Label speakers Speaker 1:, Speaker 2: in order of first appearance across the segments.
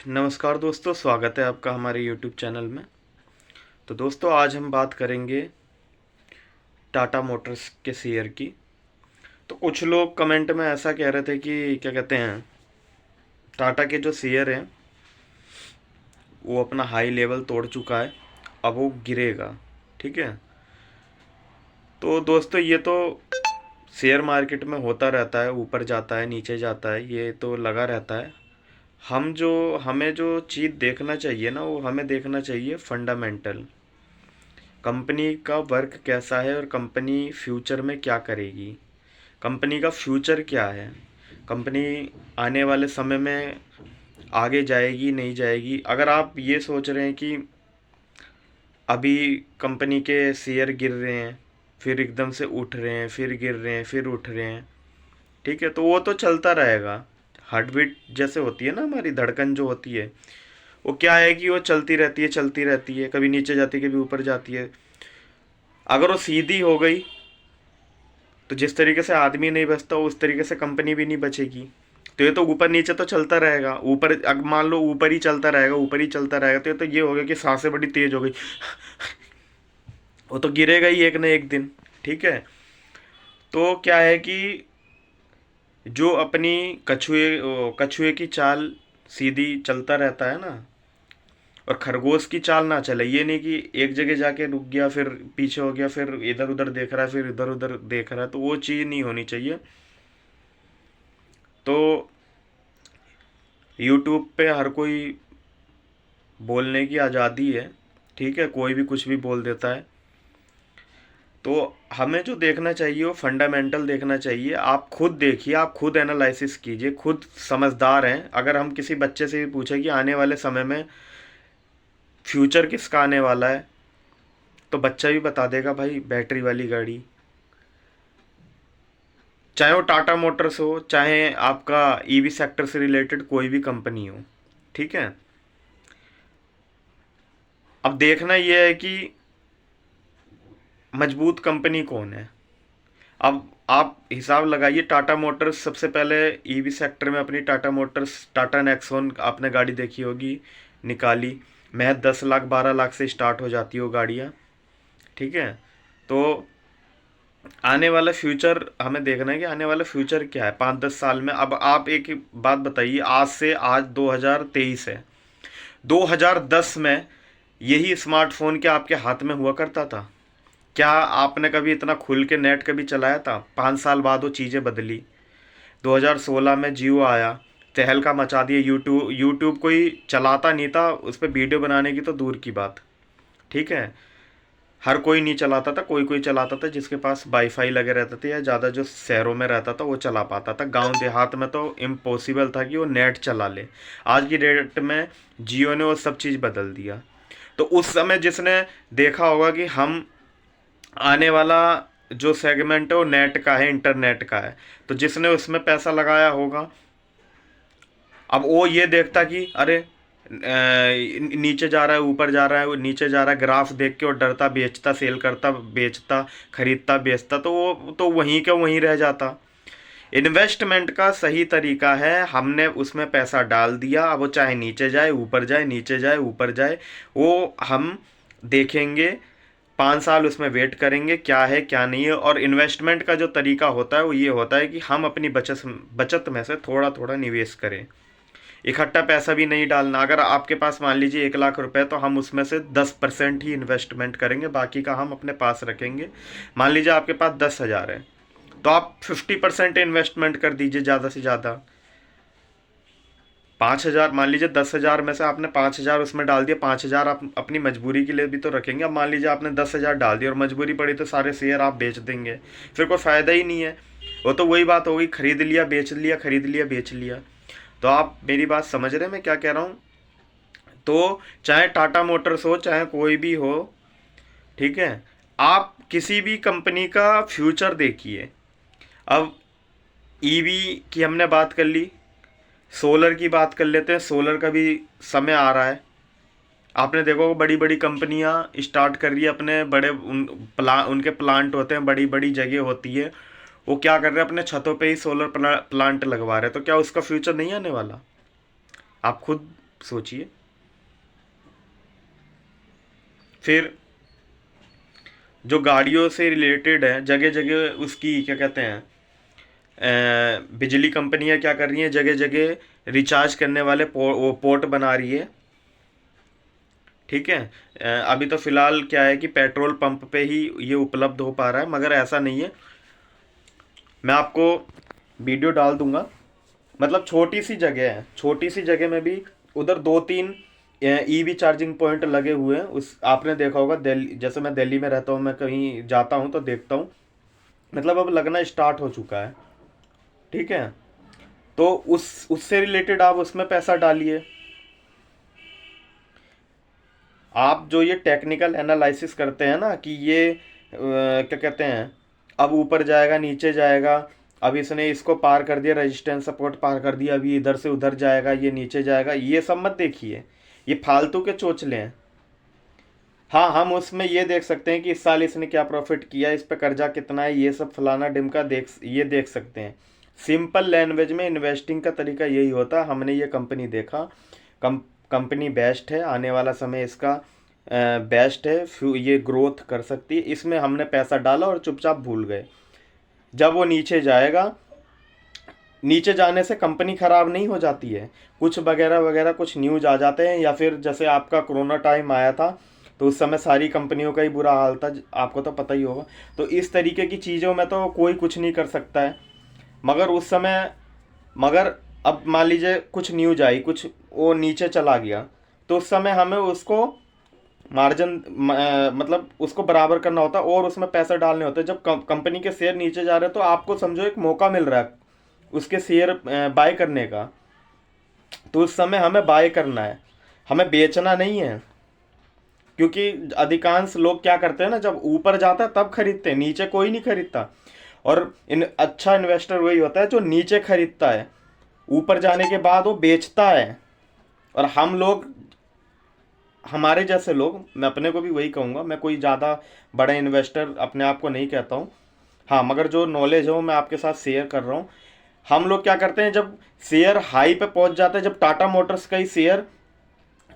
Speaker 1: नमस्कार दोस्तों, स्वागत है आपका हमारे यूट्यूब चैनल में। तो दोस्तों, आज हम बात करेंगे टाटा मोटर्स के शेयर की। तो कुछ लोग कमेंट में ऐसा कह रहे थे कि क्या कहते हैं, टाटा के जो शेयर हैं वो अपना हाई लेवल तोड़ चुका है, अब वो गिरेगा। ठीक है। तो दोस्तों, ये तो शेयर मार्केट में होता रहता है, ऊपर जाता है नीचे जाता है, ये तो लगा रहता है। हमें जो चीज़ देखना चाहिए ना, वो हमें देखना चाहिए फंडामेंटल, कंपनी का वर्क कैसा है और कंपनी फ्यूचर में क्या करेगी, कंपनी का फ्यूचर क्या है, कंपनी आने वाले समय में आगे जाएगी नहीं जाएगी। अगर आप ये सोच रहे हैं कि अभी कंपनी के शेयर गिर रहे हैं, फिर एकदम से उठ रहे हैं, फिर गिर रहे हैं, फिर उठ रहे हैं, ठीक है, तो वो तो चलता रहेगा। हार्ट बीट जैसे होती है ना, हमारी धड़कन जो होती है, वो क्या है कि वो चलती रहती है, चलती रहती है, कभी नीचे जाती है, कभी ऊपर जाती है। अगर वो सीधी हो गई तो जिस तरीके से आदमी नहीं बचता उस तरीके से कंपनी भी नहीं बचेगी। तो ये तो ऊपर नीचे तो चलता रहेगा। ऊपर अगर मान लो ऊपर ही चलता रहेगा, ऊपर ही चलता रहेगा, तो ये हो गया कि सांसें बड़ी तेज हो गई, वो तो गिरेगा ही एक न एक दिन। ठीक है। तो क्या है कि जो अपनी कछुए की चाल सीधी चलता रहता है ना, और खरगोश की चाल ना चले। ये नहीं कि एक जगह जाके रुक गया, फिर पीछे हो गया, फिर इधर उधर देख रहा है, फिर इधर उधर देख रहा है, तो वो चीज़ नहीं होनी चाहिए। तो यूट्यूब पे हर कोई बोलने की आज़ादी है, ठीक है, कोई भी कुछ भी बोल देता है। तो हमें जो देखना चाहिए वो फंडामेंटल देखना चाहिए। आप खुद देखिए, आप खुद एनालिसिस कीजिए, खुद समझदार हैं। अगर हम किसी बच्चे से भी पूछें कि आने वाले समय में फ्यूचर किसका आने वाला है, तो बच्चा भी बता देगा, भाई बैटरी वाली गाड़ी। चाहे वो टाटा मोटर्स हो, चाहे आपका ईवी सेक्टर से रिलेटेड कोई भी कंपनी हो। ठीक है। अब देखना यह है कि मजबूत कंपनी कौन है। अब आप हिसाब लगाइए, टाटा मोटर्स सबसे पहले ईवी सेक्टर में अपनी टाटा मोटर्स, टाटा नेक्सॉन आपने गाड़ी देखी होगी, निकाली। महज 10 लाख 12 लाख से स्टार्ट हो जाती है वो गाड़ियाँ। ठीक है। तो आने वाला फ्यूचर हमें देखना है कि आने वाला फ्यूचर क्या है 5-10 साल में। अब आप एक बात बताइए, आज 2023 है, 2010 में यही स्मार्टफोन क्या आपके हाथ में हुआ करता था? क्या आपने कभी इतना खुल के नेट कभी चलाया था? 5 साल बाद वो चीज़ें बदली। 2016 में जियो आया, तहलका मचा दिया। यूट्यूब यूट्यूब कोई चलाता नहीं था, उस पर वीडियो बनाने की तो दूर की बात। ठीक है। हर कोई नहीं चलाता था, कोई कोई चलाता था जिसके पास वाईफाई लगे रहते थे, या ज़्यादा जो शहरों में रहता था वो चला पाता था। गांव देहात में तो इम्पॉसिबल था कि वो नेट चला ले। आज की डेट में जियो ने वो सब चीज़ बदल दिया। तो उस समय जिसने देखा होगा कि हम आने वाला जो सेगमेंट है वो नेट का है, इंटरनेट का है, तो जिसने उसमें पैसा लगाया होगा, अब वो ये देखता कि अरे नीचे जा रहा है, ऊपर जा रहा है, वो नीचे जा रहा है, ग्राफ देख के वो डरता, बेचता, सेल करता, बेचता, खरीदता, बेचता, तो वो तो वहीं के वहीं रह जाता। इन्वेस्टमेंट का सही तरीका है, हमने उसमें पैसा डाल दिया, अब वो चाहे नीचे जाए ऊपर जाए, नीचे जाए ऊपर जाए, वो हम देखेंगे। 5 साल उसमें वेट करेंगे क्या है क्या नहीं है। और इन्वेस्टमेंट का जो तरीका होता है वो ये होता है कि हम अपनी बचत बचत में से थोड़ा थोड़ा निवेश करें। इकट्ठा पैसा भी नहीं डालना। अगर आपके पास मान लीजिए 1 लाख रुपए, तो हम उसमें से 10% ही इन्वेस्टमेंट करेंगे, बाकी का हम अपने पास रखेंगे। मान लीजिए आपके पास 10,000 है, तो आप 50% इन्वेस्टमेंट कर दीजिए, ज़्यादा से ज़्यादा 5,000। मान लीजिए 10,000 में से आपने 5,000 उसमें डाल दिया, 5,000 आप अपनी मजबूरी के लिए भी तो रखेंगे। अब मान लीजिए आपने 10,000 डाल दिया और मजबूरी पड़ी तो सारे शेयर आप बेच देंगे, फिर कोई फ़ायदा ही नहीं है। वो तो वही बात होगी, खरीद लिया बेच लिया, खरीद लिया बेच लिया। तो आप मेरी बात समझ रहे हैं मैं क्या कह रहा हूँ? तो चाहे टाटा मोटर्स हो, चाहे कोई भी हो, ठीक है, आप किसी भी कंपनी का फ्यूचर देखिए। अब ईवी की हमने बात कर ली, सोलर की बात कर लेते हैं। सोलर का भी समय आ रहा है। आपने देखो बड़ी बड़ी कंपनियां स्टार्ट कर रही है अपने बड़े उनके प्लांट होते हैं, बड़ी बड़ी जगह होती है, वो क्या कर रहे हैं, अपने छतों पे ही सोलर प्लांट लगवा रहे हैं। तो क्या उसका फ्यूचर नहीं आने वाला? आप खुद सोचिए। फिर जो गाड़ियों से रिलेटेड है, जगह जगह उसकी क्या कहते हैं, बिजली कंपनियां क्या कर रही हैं, जगह जगह रिचार्ज करने वाले वो पोर्ट बना रही है। ठीक है। अभी तो फिलहाल क्या है कि पेट्रोल पंप पे ही ये उपलब्ध हो पा रहा है, मगर ऐसा नहीं है। मैं आपको वीडियो डाल दूंगा। मतलब छोटी सी जगह है, छोटी सी जगह में भी उधर 2-3 ईवी चार्जिंग पॉइंट लगे हुए हैं। उस आपने देखा होगा दिल्ली, जैसे मैं दिल्ली में रहता हूँ, मैं कहीं जाता हूँ तो देखता हूँ, मतलब अब लगना स्टार्ट हो चुका है। ठीक है। तो उससे रिलेटेड आप उसमें पैसा डालिए। आप जो ये टेक्निकल एनालिसिस करते हैं ना कि ये क्या कहते हैं, अब ऊपर जाएगा नीचे जाएगा, अब इसने इसको पार कर दिया, रेजिस्टेंस सपोर्ट पार कर दिया, अभी इधर से उधर जाएगा, ये नीचे जाएगा, ये सब मत देखिए, ये फालतू के चोचले हैं। हाँ, हम उसमें ये देख सकते हैं कि इस साल इसने क्या प्रॉफिट किया, इस पे कर्जा कितना है, ये सब फलाना डिमका ये देख सकते हैं। सिंपल लैंग्वेज में इन्वेस्टिंग का तरीका यही होता है। हमने ये कंपनी देखा, कम कंपनी बेस्ट है, आने वाला समय इसका बेस्ट है, ये ग्रोथ कर सकती है, इसमें हमने पैसा डाला और चुपचाप भूल गए। जब वो नीचे जाएगा, नीचे जाने से कंपनी खराब नहीं हो जाती है, कुछ वगैरह वगैरह कुछ न्यूज आ जाते हैं, या फिर जैसे आपका कोरोना टाइम आया था तो उस समय सारी कंपनियों का ही बुरा हाल था, आपको तो पता ही होगा। तो इस तरीके की चीज़ों में तो कोई कुछ नहीं कर सकता है। मगर उस समय, मगर अब मान लीजिए कुछ न्यूज आई, कुछ वो नीचे चला गया, तो उस समय हमें उसको मार्जिन मतलब उसको बराबर करना होता है और उसमें पैसे डालने होते हैं। जब कंपनी के शेयर नीचे जा रहे हैं तो आपको समझो एक मौका मिल रहा है उसके शेयर बाय करने का, तो उस समय हमें बाय करना है, हमें बेचना नहीं है। क्योंकि अधिकांश लोग क्या करते हैं ना, जब ऊपर जाता है तब खरीदते हैं, नीचे कोई नहीं खरीदता। और अच्छा इन्वेस्टर वही होता है जो नीचे खरीदता है, ऊपर जाने के बाद वो बेचता है। और हम लोग, हमारे जैसे लोग, मैं अपने को भी वही कहूँगा, मैं कोई ज़्यादा बड़ा इन्वेस्टर अपने आप को नहीं कहता हूँ, हाँ, मगर जो नॉलेज है वो मैं आपके साथ शेयर कर रहा हूँ। हम लोग क्या करते हैं, जब शेयर हाई पे पहुंच जाता है, जब टाटा मोटर्स का ही शेयर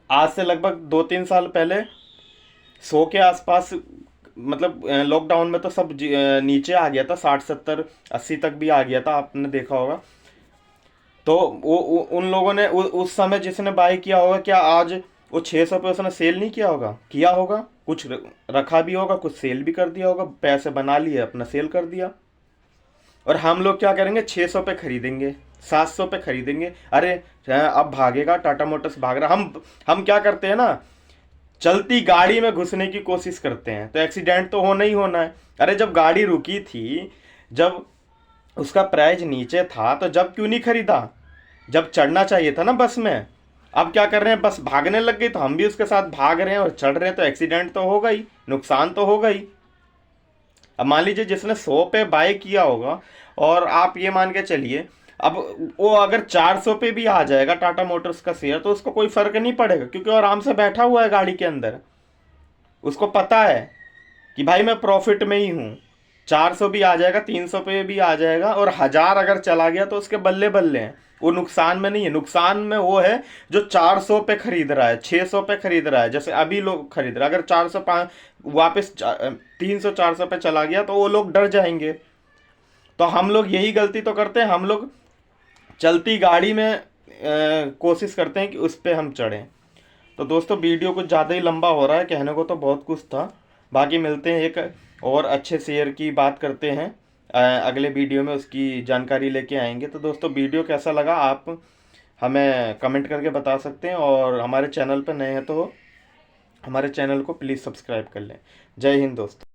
Speaker 1: आज से लगभग 2-3 साल पहले 100 के आसपास, मतलब लॉकडाउन में तो सब नीचे आ गया था, 60-70-80 तक भी आ गया था, आपने देखा होगा। तो उन लोगों ने उस समय जिसने बाय किया होगा, क्या आज वो 600 पे उसने सेल नहीं किया होगा? किया होगा, कुछ रखा भी होगा, कुछ सेल भी कर दिया होगा, पैसे बना लिए, अपना सेल कर दिया। और हम लोग क्या करेंगे, 600 पे खरीदेंगे, 700 पे खरीदेंगे, अरे अब भागेगा, टाटा मोटर्स भाग रहा। हम क्या करते हैं ना, चलती गाड़ी में घुसने की कोशिश करते हैं, तो एक्सीडेंट तो होना ही होना है। अरे जब गाड़ी रुकी थी, जब उसका प्राइस नीचे था, तो जब क्यों नहीं खरीदा, जब चढ़ना चाहिए था ना बस में। अब क्या कर रहे हैं, बस भागने लग गई, तो हम भी उसके साथ भाग रहे हैं और चढ़ रहे हैं, तो एक्सीडेंट तो होगा ही, नुकसान तो होगा ही। अब मान लीजिए जिसने 100 पे बाय किया होगा, और आप ये मान के चलिए, अब वो अगर 400 पे भी आ जाएगा टाटा मोटर्स का शेयर, तो उसको कोई फर्क नहीं पड़ेगा, क्योंकि वो आराम से बैठा हुआ है गाड़ी के अंदर। उसको पता है कि भाई मैं प्रॉफिट में ही हूँ, 400 भी आ जाएगा, 300 पे भी आ जाएगा, और 1000 अगर चला गया तो उसके बल्ले बल्ले हैं, वो नुकसान में नहीं है। नुकसान में वो है जो 400 पे खरीद रहा है, 600 पे खरीद रहा है, जैसे अभी लोग खरीद रहे हैं। अगर 400 वापस 300-400 पे चला गया तो वो लोग डर जाएंगे। तो हम लोग यही गलती तो करते हैं, हम लोग चलती गाड़ी में कोशिश करते हैं कि उस पर हम चढ़ें। तो दोस्तों, वीडियो कुछ ज़्यादा ही लंबा हो रहा है, कहने को तो बहुत कुछ था। बाकी मिलते हैं, एक और अच्छे शेयर की बात करते हैं, अगले वीडियो में उसकी जानकारी लेके आएंगे। तो दोस्तों, वीडियो कैसा लगा आप हमें कमेंट करके बता सकते हैं, और हमारे चैनल पर नए हैं तो हमारे चैनल को प्लीज़ सब्सक्राइब कर लें। जय हिंद दोस्तों।